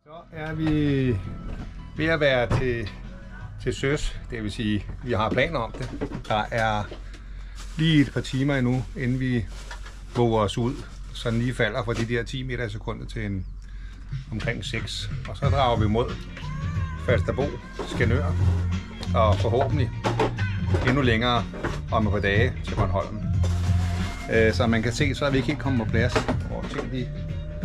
Så er vi ved at være til søs, det vil sige, vi har planer om det. Der er lige et par timer endnu, inden vi våger os ud, så den lige falder fra de der 10 meter i sekundet til omkring 6. Og så drager vi mod Falsterbo, Skanør og forhåbentlig endnu længere om et par dage til Bornholm. Så man kan se, så er vi ikke helt kommet på plads, og ting de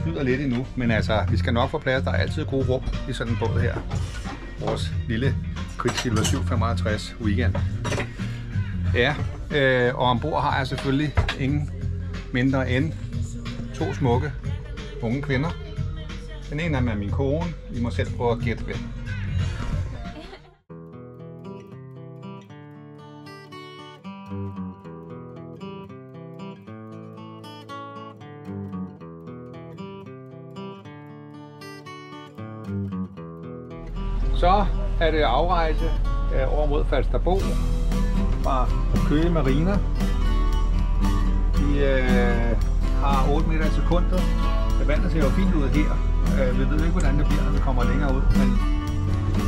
flyder lidt endnu, men altså, vi skal nok få plads. Der er altid gode rum i sådan en båd her. Vores lille Quicksilver 755 weekend. Ja, og ombord har jeg selvfølgelig ingen mindre end 2 smukke unge kvinder. Den ene af dem er min kone. I må selv prøve at gætte hvem. Så er det afrejse over mod Falsterbo fra Køge Marina. Vi har 8 meter i sekundet. Vandet ser jo fint ud her. Vi ved ikke, hvordan det bliver, når vi kommer længere ud, men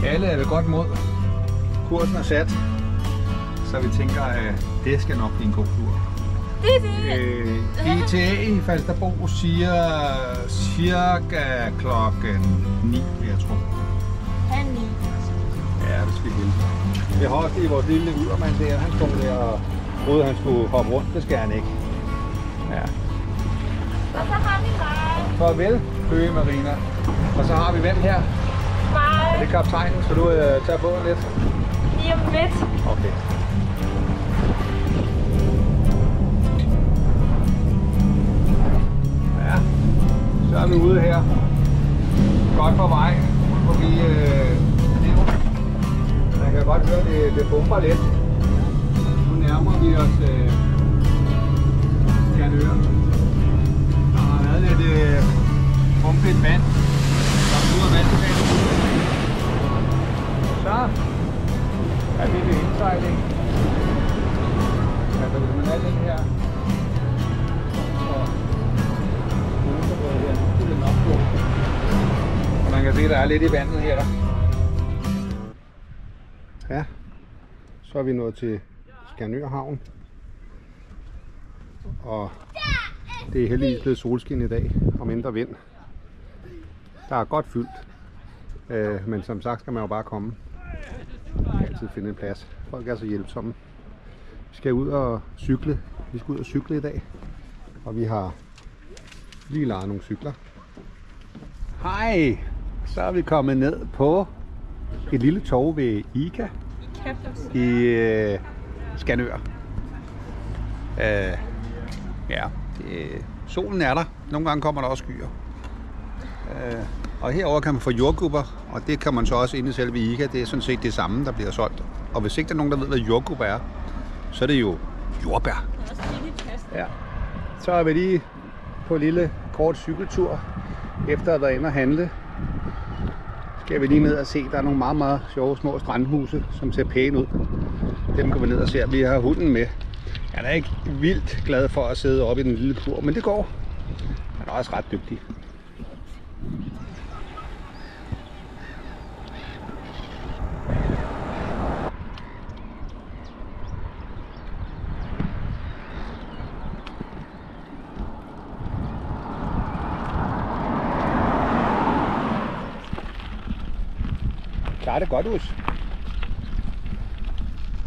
alle er ved godt mod. Kursen er sat, så vi tænker, at det skal nok blive en god tur. ETA i Falsterbo siger cirka klokken 9, vil jeg tro. Ja, det skal vi. Vi har også lige vores lille ydermand der. Han stod der og troede, han skulle hoppe rundt. Det skal han ikke. Ja. Og så har vi mig. Farvel, Køge Marina. Og så har vi hvem her? Mig. Er det kaptajnen? Skal du tage båden lidt? Lige om lidt. Okay. Ja, så er vi ude her. Godt på vej. Forbi man kan godt høre, det bomber lidt. Nu nærmer vi os Skanør. Der har været lidt pumpet vand. Der er ud af vandet. Så er vi ved indsejling. Altså hvis man er den her og man kan se, at der er lidt i vandet her. Ja, så er vi nået til Skanør Havn, og det er heldigvis blevet solskin i dag og mindre vind. Der er godt fyldt, men som sagt skal man jo bare komme. Man kan altid finde en plads. Folk er så hjælpsomme. Vi skal ud og cykle. Vi skal ud og cykle i dag, og vi har lige lejet nogle cykler. Hej! Så er vi kommet ned på et lille torv ved ICA i Skanør. Ja, solen er der. Nogle gange kommer der også skyer. Og herover kan man få jordgubber, og det kan man så også inde i selve ICA. Det er sådan set det samme, der bliver solgt. Og hvis ikke der er nogen, der ved, hvad jordgubber er, så er det jo jordbær. Ja. Så er vi lige på en lille kort cykeltur, efter at have været inde og handle. Skal vi lige ned og se, der er nogle meget, meget sjove små strandhuse, som ser pæne ud. Dem går vi ned og ser. Vi har hunden med. Han er ikke vildt glad for at sidde oppe i den lille kur, men det går. Han er også ret dygtig. Klarer det godt ud.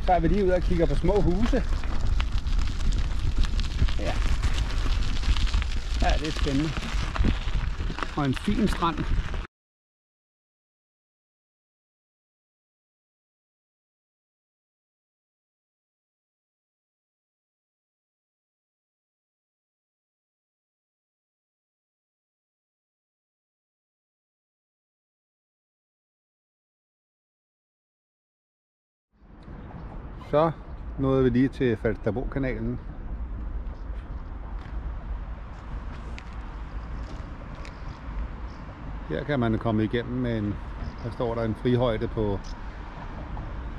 Så er vi lige ude og kigger på små huse. Ja. Ja, det er spændende. Og en fin strand. Så nåede vi lige til Falsterbo-kanalen. Her kan man komme igennem med en, der står der en frihøjde på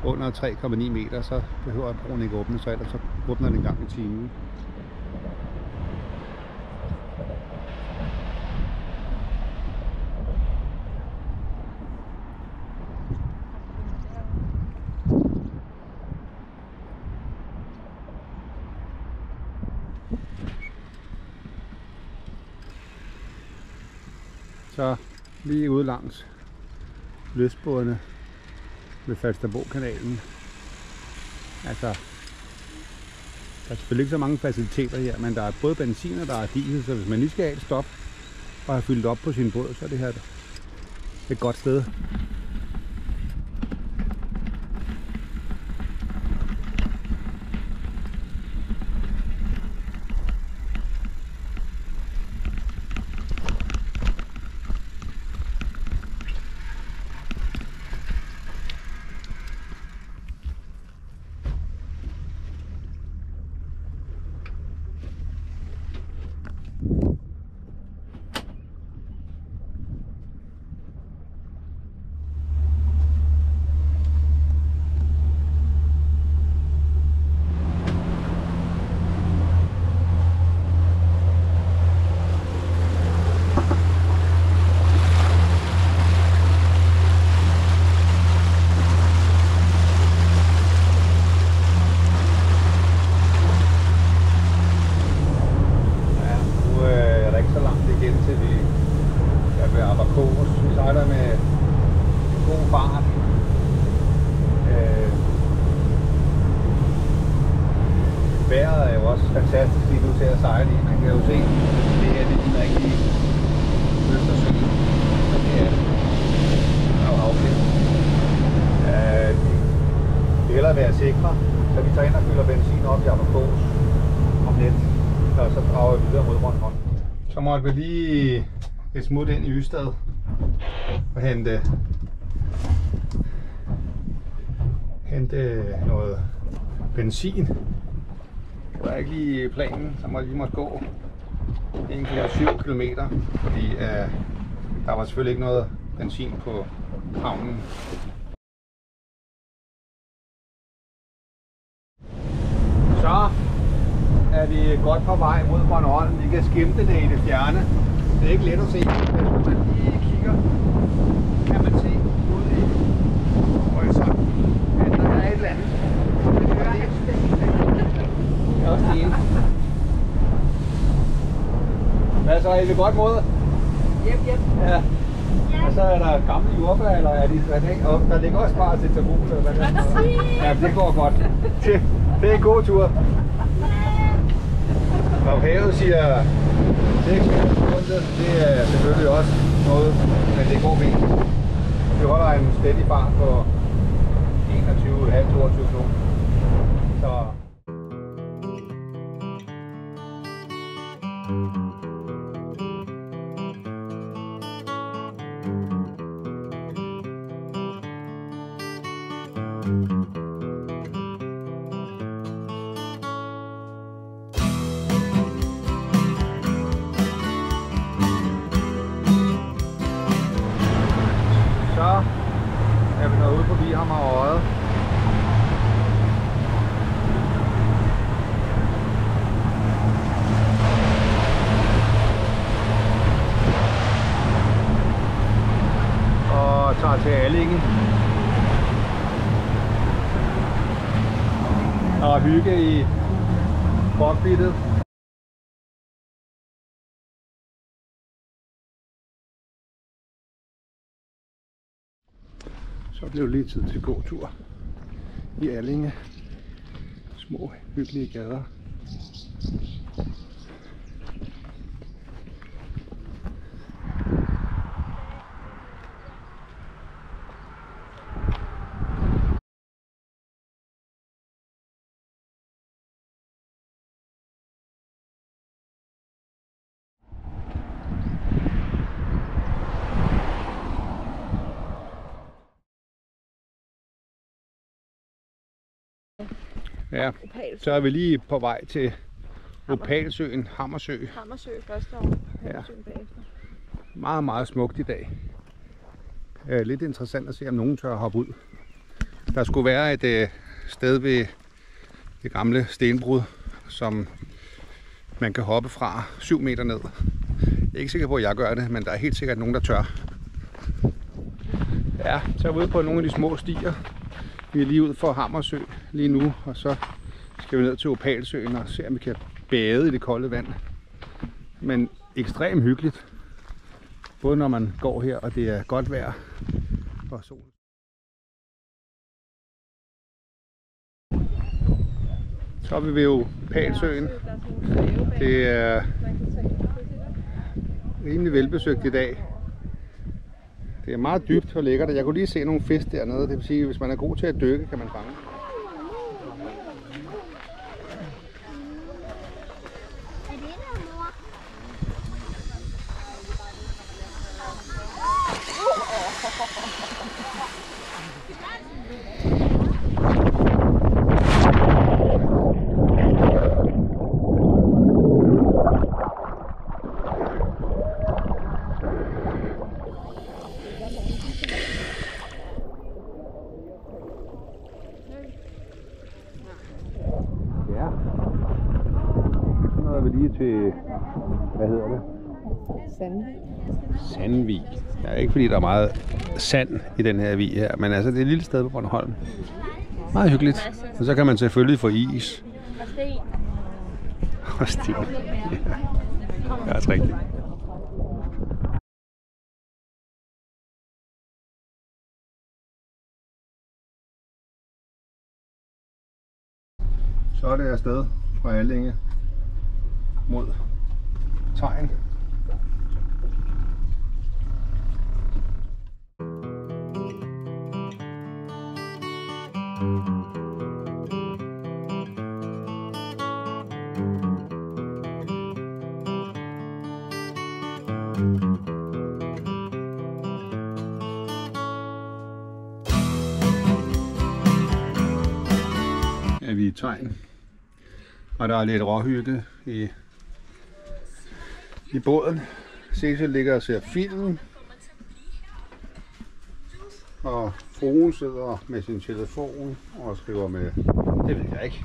under 3,9 meter, så behøver broen ikke åbne, så ellers så åbner den en gang i timen. Så lige ude langs lystbådene ved Falsterbokanalen. Altså, der er selvfølgelig ikke så mange faciliteter her, men der er både benzin og der er diesel, så hvis man lige skal have et stop og have fyldt op på sin båd, så er det her et godt sted. Vejret er jo også fantastisk lige nu til at sejle i. Man kan jo se, det her det ligner ikke lige Østersøen, men det er det. Der er jo afklædt. Vi vil hellere være sikre, så vi tager ind og fylder benzin op i Aberkås om lidt, og så drager vi videre mod Bornholm. Så måtte vi lige et smut ind i Ystad og hente noget benzin. Det var ikke lige planen, så vi måtte gå 1,7 km, fordi der var selvfølgelig ikke noget benzin på havnen. Så er vi godt på vej mod Bornholm. Vi kan skimte det i det fjerne. Det er ikke let at se, men hvis man lige kigger, kan man se ud i horisonten, at der er et eller andet. Det er også det ene. Hvad så, er vi godt mod? Yep. Ja. Og så er der gamle jordbær, eller er de og der ligger også bare til tabule, eller hvad? Ja, det går godt. Det er en god tur. Og havet siger 6 sekunder, det er selvfølgelig også noget, men det går fint. Vi holder en steady fart på 21,5-22 km. Så er vi nået ude forbi Hammer Odde. Og tager til Allinge. Og hygge i Bokbittet. Så blev det lige tid til gåtur i Allinge. Små hyggelige gader. Ja, så er vi lige på vej til Opalsøen, Hammersø. Hammersø første år, Hammersøen bagefter. Meget, meget smukt i dag. Lidt interessant at se, om nogen tør hoppe ud. Der skulle være et sted ved det gamle stenbrud, som man kan hoppe fra 7 meter ned. Jeg er ikke sikker på, at jeg gør det, men der er helt sikkert nogen, der tør. Ja, så er vi ude på nogle af de små stier. Vi er lige ud for Hammersø lige nu, og så skal vi ned til Opalsøen og se, om vi kan bade i det kolde vand. Men ekstremt hyggeligt. Både når man går her, og det er godt vejr og sol. Så er vi ved Palsøen. Det er rimelig velbesøgt i dag. Det er meget dybt og lækkert. Jeg kunne lige se nogle fisk dernede. Det vil sige, at hvis man er god til at dykke, kan man fange. Til, hvad hedder det? Sandvig. Sandvig. Det er ikke fordi der er meget sand i den her vig her, men altså det er et lille sted på Bornholm. Meget hyggeligt. Og så kan man selvfølgelig få is. Og sten. Og sten. Ja. Det er også rigtigt. Så er det afsted fra Allinge mod Tegn. Er vi i Tegn, og der er lidt råhygge i båden. Cecil ligger og ser film, og fruen sidder med sin telefon og skriver med, det ved jeg ikke.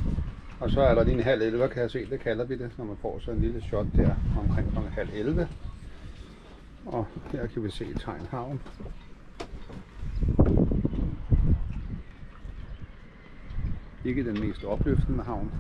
Og så er der lige 10:30, kan jeg se, det kalder vi det, når man får sådan en lille shot der omkring 10:30. Og her kan vi se Tegn Havn. Ikke den mest opløftende havn.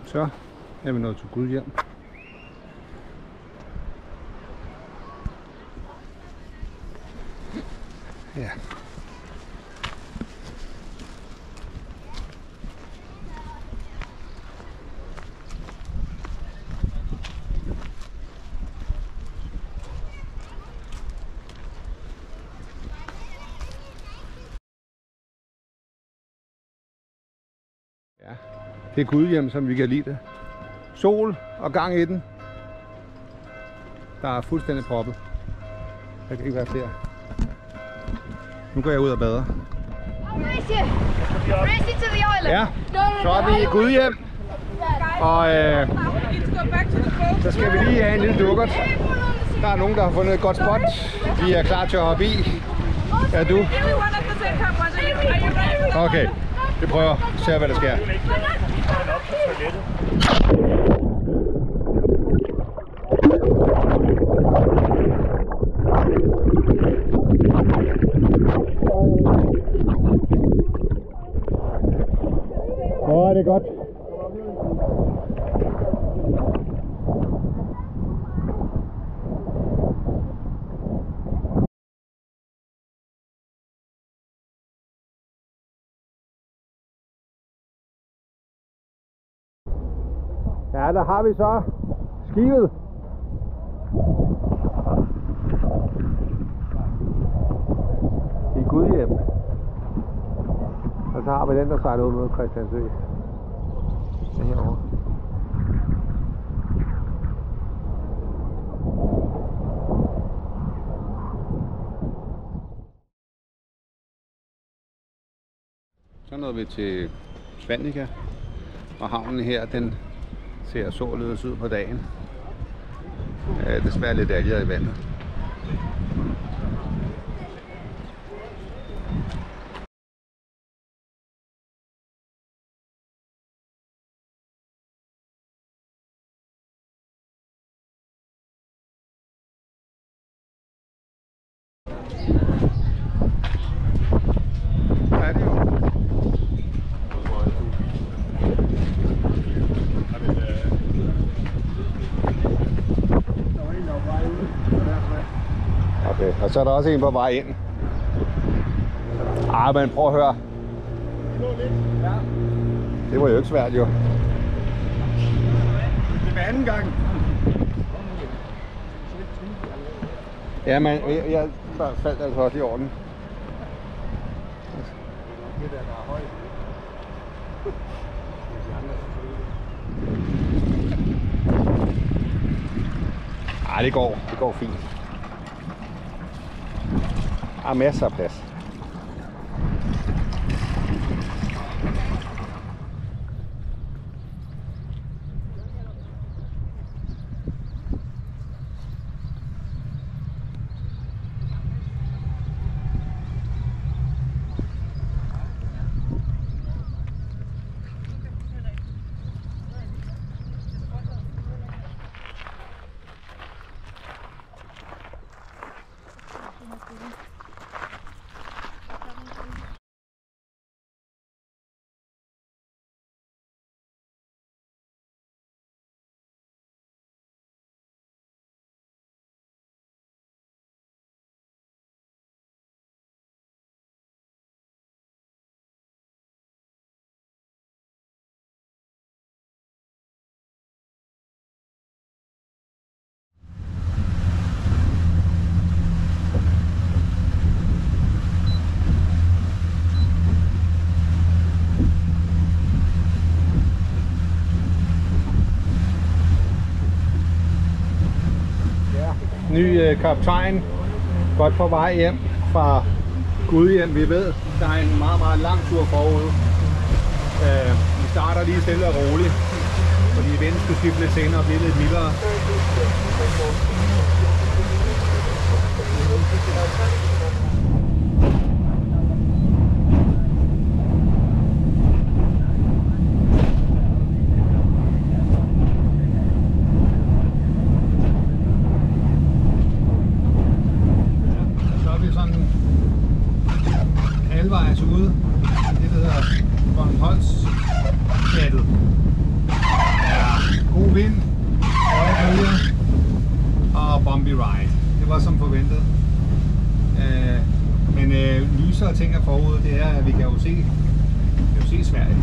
Så er vi nået til Gudhjem. Ja. Ja, det er Gudhjem, som vi kan lide det. Sol og gang i den. Der er fuldstændig proppet. Der kan ikke være flere. Nu går jeg ud og bader. Ja, så er vi i Gudhjem. Og så skal vi lige have en lille dukkert. Der er nogen, der har fundet et godt spot. Vi er klar til at hoppe i. Er du? Okay, vi prøver. Se hvad der sker. Åh, det er godt. Ja, der har vi så skibet. I Gudhjem. Og så har vi den, der sejler ud mod Christiansø. Den herovre. Så nåede vi til Svannika, og havnen her, den ser således ud på dagen. Desværre lidt alger i vandet. Okay, og så er der også en på vej ind. Men prøv at høre. Det var jo ikke svært, jo. Det var anden gang. Ja, men jeg faldt altså også i orden. Det der er højt. Ej, det går fint. Der er masser af plads. Ny kaptajn, godt på vej hjem fra Gudhjem. Vi ved, der er en meget, meget lang tur forude. Vi starter lige stille og roligt, fordi vinden skal skifte lidt senere og blive lidt mildere. Halvvejs ude, det hedder Bornholmskattet. Ja, god vind, høje bølger og bumpy ride. Det var som forventet. Men lysere ting er forude, det er, at vi kan jo se Sverige.